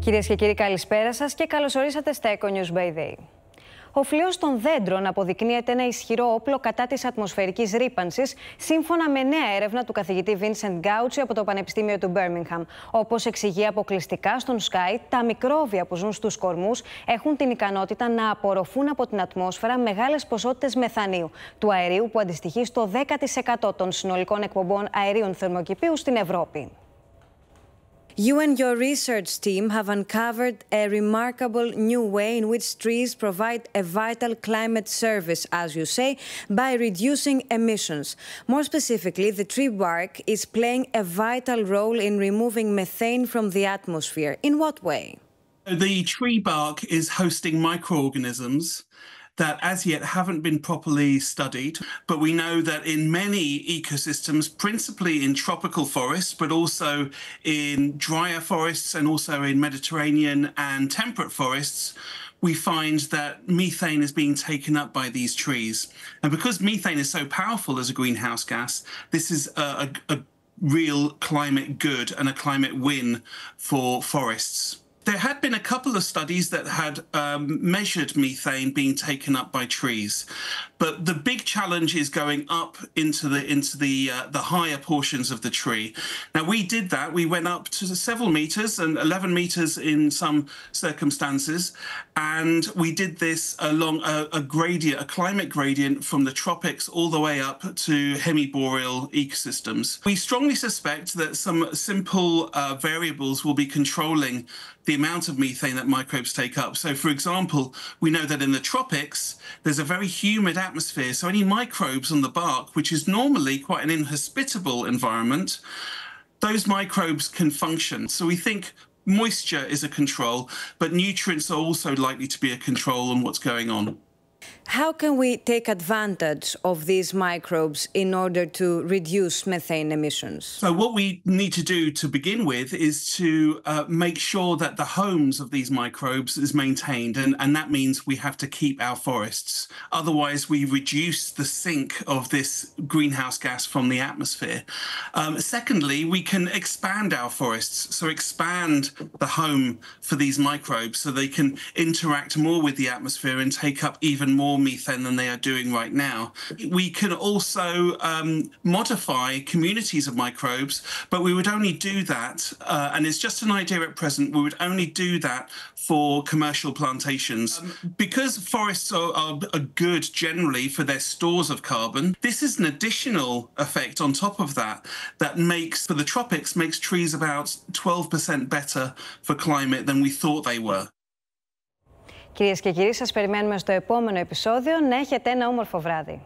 Κυρίες και κύριοι, καλησπέρα σας και καλώς ορίσατε στα Eco News By ΔΕΗ. Ο φλοιός των δέντρων αποδεικνύεται ένα ισχυρό όπλο κατά της ατμοσφαιρικής ρύπανσης, σύμφωνα με νέα έρευνα του καθηγητή Γκάουτσι από το Πανεπιστήμιο του Μπέρμιγχαμ. Όπως εξηγεί αποκλειστικά στον SKAI, τα μικρόβια που ζουν στους κορμούς έχουν την ικανότητα να απορροφούν από την ατμόσφαιρα μεγάλες ποσότητες μεθανίου, του αερίου που αντιστοιχεί στο 10% των συνολικών εκπομπών αερίων θερμοκηπίου στην Ευρώπη. You and your research team have uncovered a remarkable new way in which trees provide a vital climate service, as you say, by reducing emissions. More specifically, the tree bark is playing a vital role in removing methane from the atmosphere. In what way? The tree bark is hosting microorganisms that as yet haven't been properly studied, but we know that in many ecosystems, principally in tropical forests, but also in drier forests and also in Mediterranean and temperate forests, we find that methane is being taken up by these trees. And because methane is so powerful as a greenhouse gas, this is a real climate good and a climate win for forests. There had been a couple of studies that had measured methane being taken up by trees, but the big challenge is going up into the higher portions of the tree. Now we did that. We went up to several meters and 11 meters in some circumstances, and we did this along a gradient, a climate gradient from the tropics all the way up to hemiboreal ecosystems. We strongly suspect that some simple variables will be controlling the amount of methane that microbes take up. So, for example, we know that in the tropics, there's a very humid atmosphere. So any microbes on the bark, which is normally quite an inhospitable environment, those microbes can function. So we think moisture is a control, but nutrients are also likely to be a control on what's going on. How can we take advantage of these microbes in order to reduce methane emissions? So what we need to do to begin with is to make sure that the homes of these microbes is maintained, and that means we have to keep our forests. Otherwise, we reduce the sink of this greenhouse gas from the atmosphere. Secondly, we can expand our forests, so expand the home for these microbes so they can interact more with the atmosphere and take up even more methane than they are doing right now. We can also modify communities of microbes, but we would only do that, and it's just an idea at present, we would only do that for commercial plantations. Because forests are good generally for their stores of carbon, this is an additional effect on top of that, that makes, for the tropics, makes trees about 12% better for climate than we thought they were. Κυρίες και κύριοι, σας περιμένουμε στο επόμενο επεισόδιο. Να έχετε ένα όμορφο βράδυ.